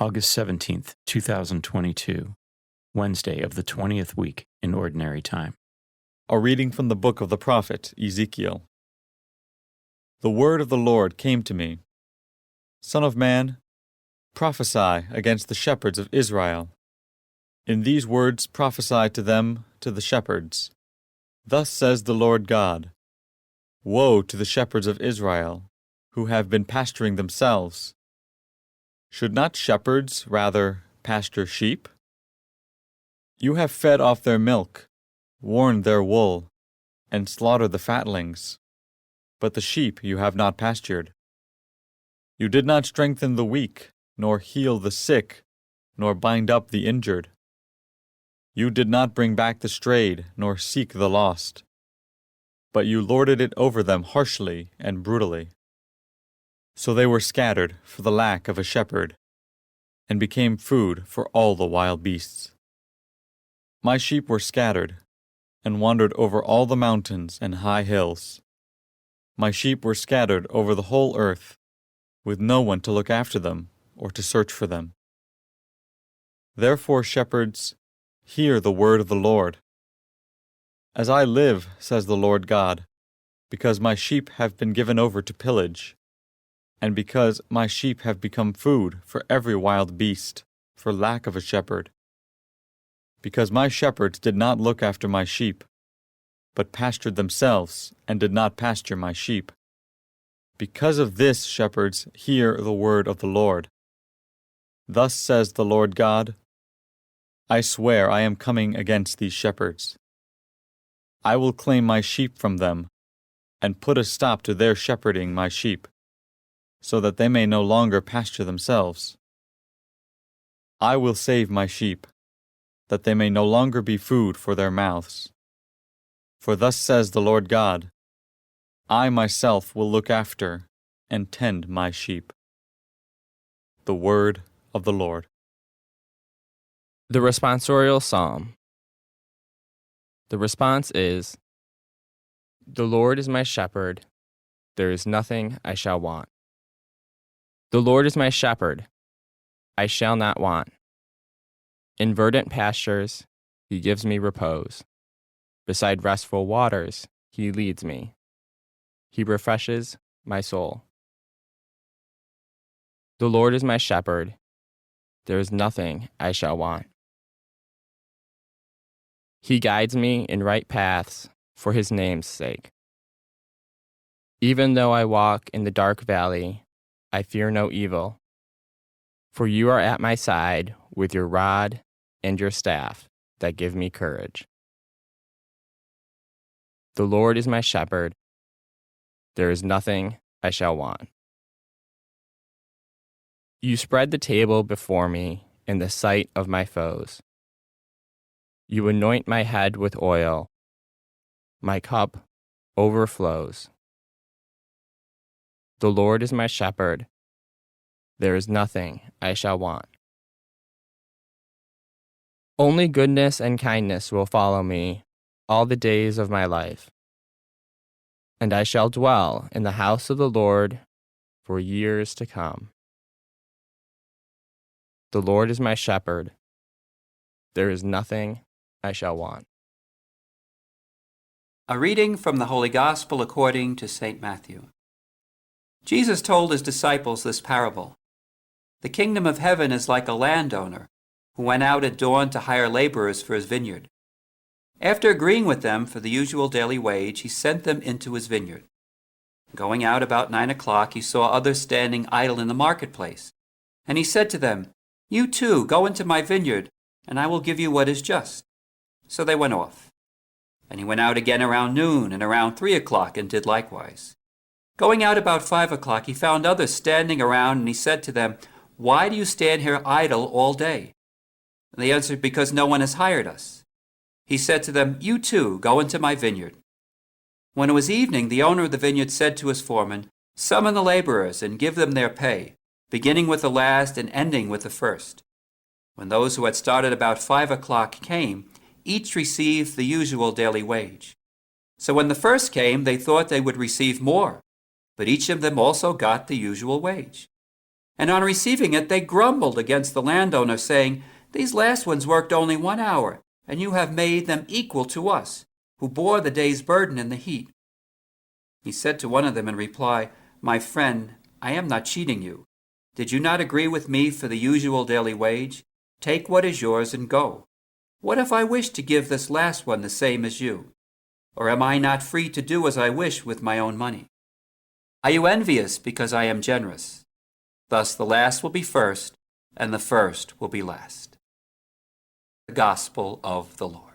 August 17th, 2022, Wednesday of the 20th week in Ordinary Time. A reading from the book of the prophet Ezekiel. The word of the Lord came to me. Son of man, prophesy against the shepherds of Israel. In these words prophesy to them, to the shepherds. Thus says the Lord God, Woe to the shepherds of Israel, who have been pasturing themselves. Should not shepherds rather pasture sheep? You have fed off their milk, worn their wool, and slaughtered the fatlings, but the sheep you have not pastured. You did not strengthen the weak, nor heal the sick, nor bind up the injured. You did not bring back the strayed, nor seek the lost, but you lorded it over them harshly and brutally. So they were scattered for the lack of a shepherd, and became food for all the wild beasts. My sheep were scattered, and wandered over all the mountains and high hills. My sheep were scattered over the whole earth, with no one to look after them or to search for them. Therefore, shepherds, hear the word of the Lord. As I live, says the Lord God, because my sheep have been given over to pillage, and because my sheep have become food for every wild beast, for lack of a shepherd. Because my shepherds did not look after my sheep, but pastured themselves, and did not pasture my sheep. Because of this, shepherds, hear the word of the Lord. Thus says the Lord God, I swear I am coming against these shepherds. I will claim my sheep from them, and put a stop to their shepherding my sheep, so that they may no longer pasture themselves. I will save my sheep, that they may no longer be food for their mouths. For thus says the Lord God, I myself will look after and tend my sheep. The word of the Lord. The responsorial psalm. The response is, The Lord is my shepherd, there is nothing I shall want. The Lord is my shepherd, I shall not want. In verdant pastures, he gives me repose. Beside restful waters, he leads me. He refreshes my soul. The Lord is my shepherd, there is nothing I shall want. He guides me in right paths for his name's sake. Even though I walk in the dark valley, I fear no evil, for you are at my side with your rod and your staff that give me courage. The Lord is my shepherd, there is nothing I shall want. You spread the table before me in the sight of my foes. You anoint my head with oil, my cup overflows. The Lord is my shepherd, there is nothing I shall want. Only goodness and kindness will follow me all the days of my life, and I shall dwell in the house of the Lord for years to come. The Lord is my shepherd, there is nothing I shall want. A reading from the Holy Gospel according to St. Matthew. Jesus told his disciples this parable. The kingdom of heaven is like a landowner who went out at dawn to hire laborers for his vineyard. After agreeing with them for the usual daily wage, he sent them into his vineyard. Going out about 9 o'clock, he saw others standing idle in the marketplace. And he said to them, You too, go into my vineyard, and I will give you what is just. So they went off. And he went out again around noon and around 3 o'clock and did likewise. Going out about 5 o'clock, he found others standing around, and he said to them, Why do you stand here idle all day? And they answered, Because no one has hired us. He said to them, You too, go into my vineyard. When it was evening, the owner of the vineyard said to his foreman, Summon the laborers and give them their pay, beginning with the last and ending with the first. When those who had started about 5 o'clock came, each received the usual daily wage. So when the first came, they thought they would receive more, but each of them also got the usual wage. And on receiving it, they grumbled against the landowner, saying, 'These last ones worked only 1 hour, and you have made them equal to us, who bore the day's burden in the heat.' He said to one of them in reply, 'My friend, I am not cheating you. Did you not agree with me for the usual daily wage? Take what is yours and go. What if I wish to give this last one the same as you? Or am I not free to do as I wish with my own money? Are you envious because I am generous? Thus the last will be first, and the first will be last.'" The Gospel of the Lord.